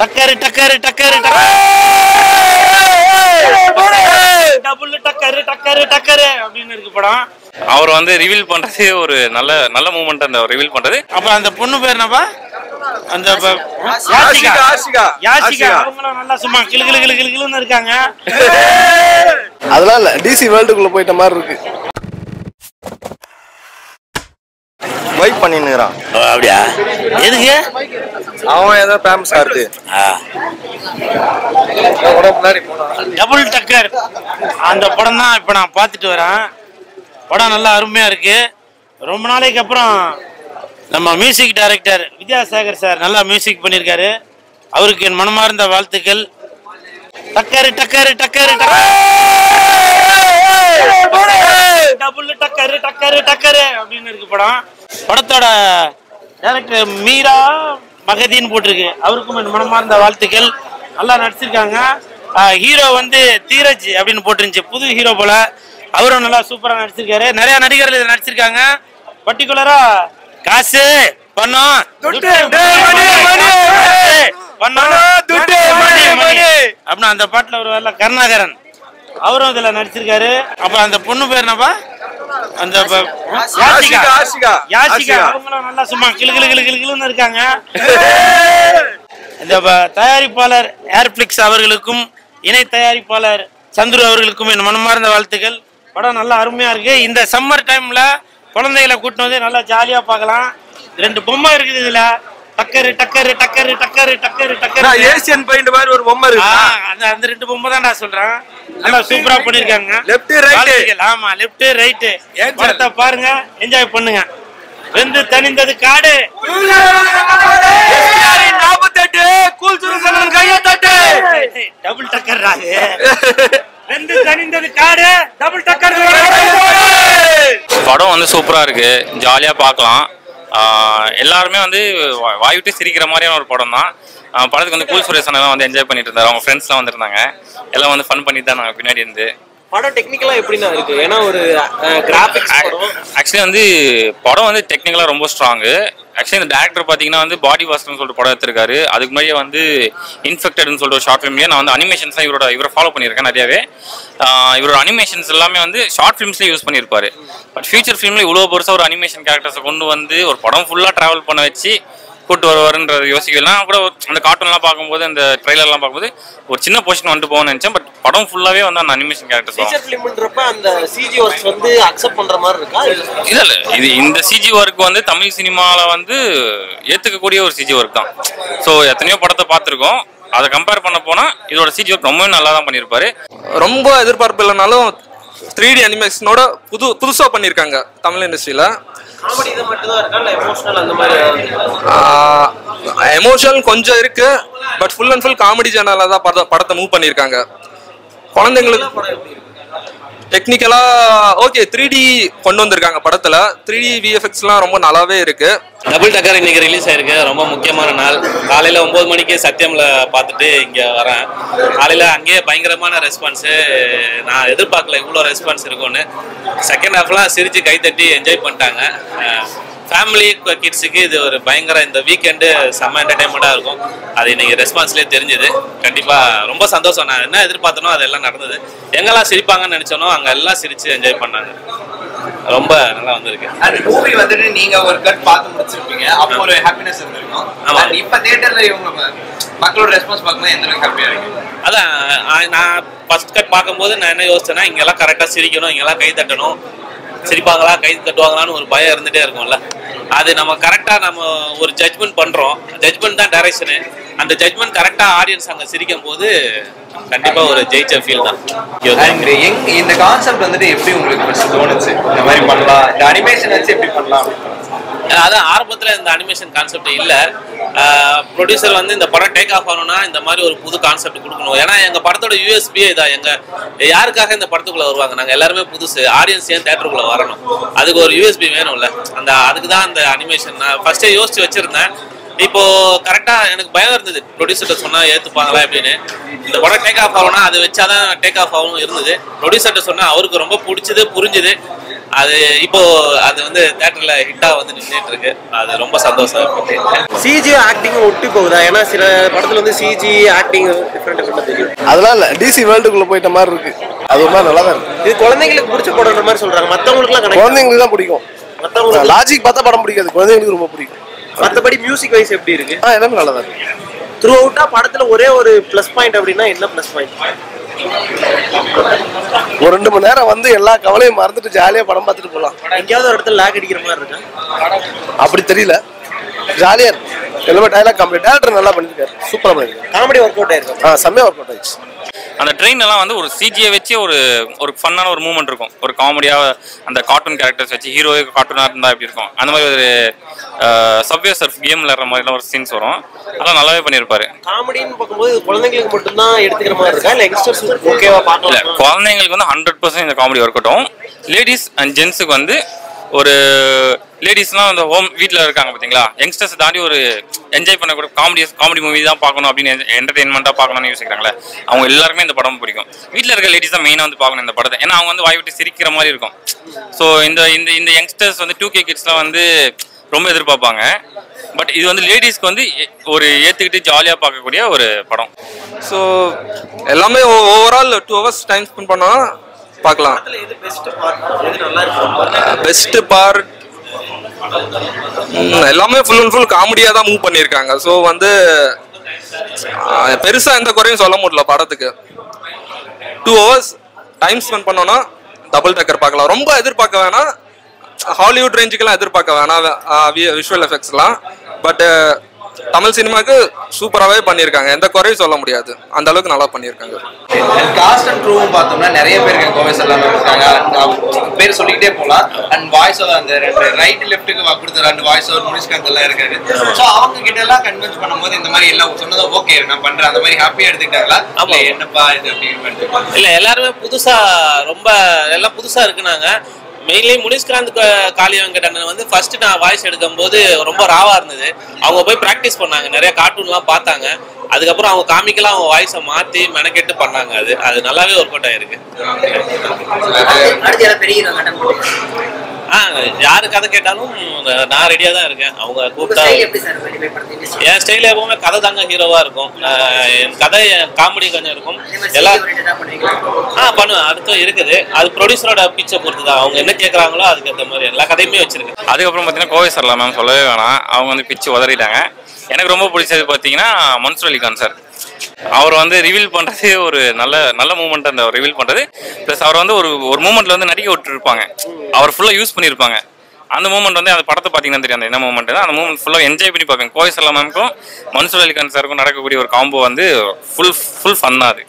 டக்கரு டக்கரு டக்கரு டபுள் டக்கரு டக்கரு டக்கரு அப்படின்னு இருக்கு படம். அவர் வந்து ரிவீல் பண்றது ஒரு நல்ல மூமெண்ட். அந்த ரிவீல் பண்றது. அப்ப அந்த பொண்ணு பேர் என்னப்பா? அந்த யாஷிகா. அவங்களும் நல்லா சும்மா கிளு கிளு கிளு கிளுன்னு இருக்காங்க. அதெல்லாம் இல்ல, டிசி வேர்ல்டுக்குள்ள போயிட்ட மாதிரி இருக்கு. வைப் பண்ணின்னுறான். அப்படியா? எதுக்கு? அவன் ஏதோ ஃபேமஸா இருக்கு. டபுள் டக்கர் அந்த படம் தான் இப்ப நான் பார்த்துட்டு வரேன். படம் நல்லா அருமையா இருக்கு. ரொம்ப நாளைக்கு அப்புறம் நம்ம மியூசிக் டைரக்டர் வித்யாசாகர் சார் நல்லா மியூசிக் பண்ணியிருக்காரு. அவருக்கு என் மனமார்ந்த வாழ்த்துக்கள். டக்கரு டக்கரு டக்கரு டபுள் டக்கரு டக்கரு டக்கரு அப்படின்னு இருக்கு படம். படத்தோட டைரக்டர் மீரா மகதின்னு போட்டிருக்கு. அவருக்கும் என் மனமார்ந்த வாழ்த்துக்கள். நல்லா நடிச்சிருக்காங்க. ஹீரோ வந்து தீரஜ் அப்படின்னு போட்டுருந்துச்சு, புது ஹீரோ போல. அவரும் நல்லா சூப்பரா நடிச்சிருக்காரு. நிறைய நடிகர்கள் இதில் நடிச்சிருக்காங்க. பர்டிகுலரா காசு பணம் அப்படின்னா அந்த பாட்டுல ஒரு வேலை கருணாகரன் அவரும் இதுல நடிச்சிருக்காரு. அப்புறம் அந்த பொண்ணு பேர் என்னப்பா? அந்த யாஷிகா. அவங்களும் நல்லா சும்மா கிளு கிளு கிளு கிளுன்னு இருக்காங்க. இந்த தயாரிப்பாளர் ஏர்பிளிக்ஸ் அவர்களுக்கும் இணை தயாரிப்பாளர் சந்துரு அவர்களுக்கும் என் மனமார்ந்த வாழ்த்துக்கள். படம் நல்லா அருமையா இருக்கு. இந்த சம்மர் டைம்ல குழந்தைகளை கூட்டிட்டு வந்து நல்லா ஜாலியா பார்க்கலாம். 2 பொம்மை இருக்குது இதுல. டக்கரு டக்கரு டக்கரு டக்கரு டக்கரு டக்கரு ஏசியன் பெயிண்ட் மாதிரி ஒரு பொம்மை இருக்கு. அந்த 2 பொம்மை தான் நான் சொல்றேன். நல்லா சூப்பரா பண்ணிருக்காங்க. Left right. ஆமா, லெஃப்ட் ரைட். படத்தை பாருங்க, என்ஜாய் பண்ணுங்க. வெந்து தணிந்தது காடு. 48 கூல் சுரசனன் கைய தட்டு. டபுள் டக்கர் ராகு. வெந்து தணிந்தது காடு. டபுள் டக்கர். படம் வந்து சூப்பரா இருக்கு. ஜாலியா பார்க்கலாம். எல்லாருமே வந்து வாய்விட்டு சிரிக்கிற மாதிரியான ஒரு படம் தான். படத்துக்கு வந்து கூல் சுரேஷன் எல்லாம் வந்து என்ஜாய் பண்ணிட்டு இருந்தாரு. அவங்க ஃப்ரெண்ட்ஸ்லாம் வந்திருந்தாங்க. எல்லாம் வந்து ஃபன் பண்ணிட்டு தான் நாங்கள் பின்னாடி இருந்து. படம் டெக்னிக்கலா எப்படின்னா இருக்கு? ஏன்னா ஒரு கிராபிக்ஸ் படம். ஆக்சுவலி வந்து படம் வந்து டெக்னிக்கலா ரொம்ப ஸ்ட்ராங்கு. ஆக்சுவலி இந்த டேரக்டர் பார்த்தீங்கன்னா வந்து பாடி வாஸ்டர்னு சொல்லிட்டு படம் எடுத்திருக்காரு. அதுக்கு முன்னாடியே வந்து இன்ஃபெக்டட்னு சொல்லிட்டு ஒரு ஷார்ட் ஃபிலிம்லேயே நான் வந்து அனிமேஷன்ஸ்லாம் இவரை ஃபாலோ பண்ணியிருக்கேன் நிறையாவே. இவரோட அனிமேஷன்ஸ் எல்லாமே வந்து ஷார்ட் ஃபிலிம்ஸ்லேயே யூஸ் பண்ணியிருப்பாரு. பட் ஃபியூச்சர் ஃபிலிமில் இவ்வளோ பெருசாக ஒரு அனிமேஷன் கேரக்டர்ஸை கொண்டு வந்து ஒரு படம் ஃபுல்லாக ட்ராவல் பண்ண வச்சு கூட்டு வருவாருன்றது யோசிக்கலாம். கூட அந்த கார்ட்டூன்லாம் பார்க்கும்போது அந்த ட்ரெய்லர்லாம் பார்க்கும்போது ஒரு சின்ன போர்ஷன் வந்துட்டு போகணும்னு நினச்சேன். பட் படம் ஃபுல்லாகவே வந்து அந்த அனிமேஷன் கேரக்டர்ஸ் ஃபீச்சர் ஃபிலிம்ன்றப்ப அந்த சிஜி ஒர்க்ஸ் வந்து அக்செப்ட் பண்ற மாதிரி இருக்கா? இல்லை இது இந்த சிஜி ஒர்க் வந்து தமிழ் சினிமாவில் வந்து ஏற்றுக்கக்கூடிய ஒரு சிஜி ஒர்க் தான். ஸோ எத்தனையோ படத்தை பார்த்துருக்கோம். அதை கம்பேர் பண்ண போனால் இதோட சிஜி ஒர்க் ரொம்பவே நல்லா தான் பண்ணியிருப்பாரு. ரொம்ப எதிர்பார்ப்பு இல்லைனாலும் 3D அனிமேஷனோட புதுசாக பண்ணியிருக்காங்க தமிழ் இண்டஸ்ட்ரியில். காமெடி இது மட்டும் தான் இருக்கா இல்ல எமோஷனல் அந்த மாதிரி? எமோஷனல் கொஞ்சம் இருக்கு. But full and full comedy ஜேனலாக தான் படத்தை மூவ் பண்ணியிருக்காங்க. குழந்தைங்களுக்கு டெக்னிக்கலா ஓகே 3D கொண்டு வந்திருக்காங்க படத்துல. 3D VFXலாம் ரொம்ப நல்லாவே இருக்கு. டபுள் டக்கர் இன்னைக்கு ரிலீஸ் ஆயிருக்கு. ரொம்ப முக்கியமான நாள். காலையில் 9 மணிக்கு சத்தியம்ல பார்த்துட்டு இங்கே வரேன். காலையில் அங்கேயே பயங்கரமான ரெஸ்பான்ஸு. நான் எதிர்பார்க்கல இவ்வளோ ரெஸ்பான்ஸ் இருக்கும்னு. செகண்ட் ஹாஃப்லாம் சிரித்து கைத்தட்டி என்ஜாய் பண்ணிட்டாங்க. ஃபேமிலி கிட்ஸுக்கு இது ஒரு பயங்கர இந்த வீக்கெண்டு செம்ம என்டர்டைன்மெண்ட்டாக இருக்கும். அது இன்னைக்கு ரெஸ்பான்ஸ்லேயே தெரிஞ்சுது. கண்டிப்பாக ரொம்ப சந்தோஷம். நான் என்ன எதிர்பார்த்தனோ அதெல்லாம் நடந்தது. எங்கெல்லாம் சிரிப்பாங்கன்னு நினச்சோனோ அங்கே எல்லாம் சிரித்து என்ஜாய் பண்ணாங்க. ரொம்ப நல்லா வந்திருக்கு. அந்த மூவி வந்துட்டு நீங்க ஒரு கட் பார்த்து முடிச்சிருப்பீங்க. அப்போ ஒரு ஹாப்பினஸ் இருந்திருக்கும். ஆமா, இப்ப தியேட்டர்ல இவங்க மக்களோட ரெஸ்பான்ஸ் பார்க்கும்போது எந்த அளவுக்கு ஹாப்பியா இருக்கு? அதான் நான் ஃபர்ஸ்ட் கட் பார்க்கும்போது நான் என்ன யோசிச்சேன்னா இங்கெல்லாம் கரெக்டாக சிரிக்கணும், இங்கெல்லாம் கை தட்டணும். சிரிப்பாங்களா கை தட்டுவாங்களான்னு ஒரு பயம் இருந்துகிட்டே இருக்கும்ல. அது நம்ம கரெக்டாக நம்ம ஒரு ஜட்ஜ்மெண்ட் பண்ணுறோம். ஜட்ஜ்மெண்ட் தான் டைரக்ஷனு. அந்த ஜட்ஜ்மெண்ட் கரெக்டாக ஆடியன்ஸ் அங்கே சிரிக்கும் போது கண்டிப்பாக ஒரு ஜெயிச்ச ஃபீல் தான். இந்த கான்செப்ட் வந்துட்டு எப்படி உங்களுக்கு ஃபர்ஸ்ட் தோணுச்சு? இந்த மாதிரி பண்ணலாம், இந்த அனிமேஷன் வச்சு எப்படி பண்ணலாம்? அதான் ஆரம்பத்தில் இந்த அனிமேஷன் கான்செப்ட் இல்லை. ப்ரொடியூசர் வந்து இந்த படம் டேக் ஆஃப் ஆகணும்னா இந்த மாதிரி ஒரு புது கான்செப்ட் கொடுக்கணும். ஏன்னா எங்கள் படத்தோட யூஎஸ்பியே இதான். யாருக்காக இந்த படத்துக்குள்ளே வருவாங்க? நாங்கள் எல்லாருமே புதுசு. ஆடியன்ஸ் ஏன் தேட்டருக்குள்ளே வரணும்? அதுக்கு ஒரு யூஎஸ்பி வேணும்ல. அதுக்கு தான் அந்த அனிமேஷன் நான் ஃபர்ஸ்டே யோசிச்சு வச்சுருந்தேன். இப்போ கரெக்டாக எனக்கு பயம் இருந்தது, ப்ரொடியூசர்கிட்ட சொன்னால் ஏற்றுப்பாங்களா அப்படின்னு. இந்த படம் டேக் ஆஃப் ஆகணும்னா அது வச்சாதான் டேக் ஆஃப் ஆகும் இருந்தது. ப்ரொடியூசர்கிட்ட சொன்னால் அவருக்கு ரொம்ப பிடிச்சது, புரிஞ்சுது. அது இப்போ அது வந்து தியேட்டர்ல ஹிட்டா வந்து நின்றுட்டு இருக்கு. அது ரொம்ப சந்தோஷம். சிஜி ஆக்டிங் ஒட்டி போகுதா? ஏன்னா சில படத்துல வந்து சிஜி ஆக்டிங் டிஃபரெண்ட் தெரியும். அதெல்லாம் இல்ல, டிசி வேர்ல்டுக்குள்ள போயிட்ட மாதிரி இருக்கு. அது ஒரு மாதிரி நல்லா தான் இருக்கு. இது குழந்தைங்களுக்கு பிடிச்ச படம்ன்ற மாதிரி சொல்றாங்க. மத்தவங்களுக்குலாம் குழந்தைங்களுக்கு தான் பிடிக்கும். மத்தவங்களுக்கு லாஜிக் பார்த்தா படம் பிடிக்காது, குழந்தைங்களுக்கு ரொம்ப பிடிக்கும். மத்தபடி மியூசிக் வைஸ் எப்படி இருக்கு? எல்லாமே நல்லா தான் இருக்கு. த்ரூ அவுட்டா படத்துல ஒரே ஒரு பிளஸ் பாயிண்ட் அப்படின்னா என்ன பிளஸ் பாயிண்ட்? ஒரு 2 மணி நேரம் வந்து எல்லா கவலையும் மறந்துட்டு ஜாலியா படம் பார்த்துட்டு போகலாம். எங்கேயாவது ஒரு இடத்துல லேக் அடிக்கிற மாதிரி இருக்கா? அப்படி தெரியல, ஜாலியா இருக்கு. எல்லாமே டைலாக் கம்ப்ளீட். டேரக்டர் நல்லா பண்ணிருக்காரு, சூப்பரா பண்ணிருக்காரு. காமெடி ஒர்க் அவுட் ஆயிருக்கு. செம்மையா ஒர்க் அவுட் ஆயிடுச்சு. அந்த ட்ரெயின் எல்லாம் வந்து ஒரு சிஜியை வச்சு ஒரு ஃபன்னான ஒரு மூமெண்ட் இருக்கும். ஒரு காமெடியாக அந்த கார்ட்டூன் கேரக்டர்ஸ் வச்சு ஹீரோ கார்ட்டூனாக இருந்தால் எப்படி இருக்கும் அந்த மாதிரி ஒரு சப்வே சர்ஃப் கேம் விளையாடுற மாதிரிலாம் ஒரு சீன்ஸ் வரும். அதெல்லாம் நல்லாவே பண்ணியிருப்பாரு. காமெடின்னு பார்க்கும்போது குழந்தைங்களுக்கு மட்டும்தான் எடுத்துக்கிற மாதிரி இருக்கா இல்லை யங்ஸ்டர்ஸ் ஓகேவா பார்க்கலாம்? இல்லை, குழந்தைங்களுக்கு வந்து 100% இந்த காமெடி ஒர்க் ஆகும். லேடிஸ் அண்ட் ஜென்ஸுக்கு வந்து ஒரு லேடிஸ்லாம் அந்த ஹோம் வீட்டில் இருக்காங்க பார்த்தீங்களா, யங்ஸ்டர்ஸ் தாண்டி ஒரு என்ஜாய் பண்ணக்கூடிய காமெடி மூவி தான் பார்க்கணும் அப்படின்னு என்டர்டெயின்மெண்ட்டாக பார்க்கணும்னு யோசிக்கிறாங்களே, அவங்க எல்லாருமே இந்த படம் பிடிக்கும். வீட்டில் இருக்க லேடிஸ் தான் மெயினாக வந்து பார்க்கணும் இந்த படத்தை. ஏன்னா அவங்க வந்து வாய் விட்டு சிரிக்கிற மாதிரி இருக்கும். ஸோ இந்த யங்ஸ்டர்ஸ் வந்து 2K கிட்ஸ்லாம் வந்து ரொம்ப எதிர்பார்ப்பாங்க. பட் இது வந்து லேடிஸ்க்கு வந்து ஒரு ஏற்றுக்கிட்டு ஜாலியாக பார்க்கக்கூடிய ஒரு படம். ஸோ எல்லாமே ஓவரால் 2 hours டைம் ஸ்பெண்ட் பண்ணோம் பார்க்கலாம். பெஸ்ட் பார்ட் எல்லாமே ஃபுல் அண்ட் ஃபுல் காமெடியாக தான் மூவ் பண்ணியிருக்காங்க. ஸோ வந்து பெருசாக எந்த குறையும் சொல்ல முடியல படத்துக்கு. 2 hours டைம் ஸ்பெண்ட் பண்ணோன்னா டபுள் டக்கர் பார்க்கலாம். ரொம்ப எதிர்பார்க்க வேணாம், ஹாலிவுட் ரேஞ்சுக்கெல்லாம் எதிர்பார்க்க வேணாம் விஷுவல் எஃபெக்ட்ஸ்லாம். பட் தமிழ் சினிமாவுக்கு சூப்பராகவே பண்ணியிருக்காங்க, எந்த குறையும் சொல்ல முடியாது, அந்த அளவுக்கு நல்லா பண்ணியிருக்காங்க. காஸ்ட் அண்ட் க்ரூவும் பார்த்தோம்னா நிறைய பேர் இருக்காங்க, கோவேஸ் எல்லாமே இருக்காங்க, பேர் சொல்லிக்கிட்டே போகலாம். அண்ட் வாய்ஸ் ஓவர் அந்த ரைட் லெஃப்ட்டுக்கு கொடுத்த 2 வாய்ஸ் ஓவர் முனிஷ்காந்த் எல்லாம் இருக்காரு. ஸோ அவங்க கிட்ட எல்லாம் கன்வின்ஸ் பண்ணும்போது இந்த மாதிரி எல்லாம் சொன்னது ஓகே நான் பண்றேன் அந்த மாதிரி ஹாப்பியா எடுத்துக்கிட்டாங்களா? ஆமா, என்னப்பா இது அப்படின்னு இல்லை, எல்லாருமே புதுசா ரொம்ப எல்லாம் புதுசா இருக்குனாங்க. மெயின்லி முனிஷ்காந்த் காளி வெங்கடண்ணன் வந்து ஃபர்ஸ்ட் நான் வாய்ஸ் எடுக்கும் போது ரொம்ப ராவா இருந்தது. அவங்க போய் ப்ராக்டிஸ் பண்ணாங்க, நிறைய கார்ட்டூன்லாம் பார்த்தாங்க. அதுக்கப்புறம் அவங்க காமிக்கெல்லாம் அவங்க வாய்ஸை மாற்றி மெனக்கெட்டு பண்ணாங்க. அது நல்லாவே ஒர்க் அவுட் ஆயிருக்கு. யாரு கதை கேட்டாலும் நான் ரெடியா தான் இருக்கேன். அவங்க கூப்பிட்டா என் ஸ்டைல எப்பவுமே கதை தாங்க ஹீரோவா இருக்கும். என் கதை காமெடி கொஞ்சம் இருக்கும். எல்லாம் பண்ணுவேன், அடுத்தும் இருக்குது. அது ப்ரொடியூசரோட பிச்சை பொறுத்து தான், அவங்க என்ன கேட்கறாங்களோ அதுக்கேற்ற மாதிரி எல்லா கதையுமே வச்சிருக்கேன். அதுக்கப்புறம் பார்த்தீங்கன்னா கோவை சார்லாம் மேம் சொல்லவே வேணாம், அவங்க வந்து பிச்சு உதறிட்டாங்க. எனக்கு ரொம்ப பிடிச்சது பார்த்தீங்கன்னா மன்சூர் அலிகான் சார். அவர் வந்து ரிவீல் பண்ணுறது ஒரு நல்ல மூமெண்ட். அந்த ரிவீல் பண்ணுறது ப்ளஸ் அவர் வந்து ஒரு மூமெண்ட்டில் வந்து நடிக்க விட்டுருப்பாங்க, அவர் ஃபுல்லாக யூஸ் பண்ணியிருப்பாங்க. அந்த மூமெண்ட் வந்து அந்த படத்தை பார்த்தீங்கன்னா தெரியும், அந்த என்ன மூமெண்ட் தான். அந்த மூமெண்ட் ஃபுல்லாக என்ஜாய் பண்ணி பார்ப்பேன். கோவை சார் மேம்க்கும் மன்சூர் அலிகான் சாருக்கும் நடக்கக்கூடிய ஒரு காம்போ வந்து ஃபுல் ஃபன்னாக அது.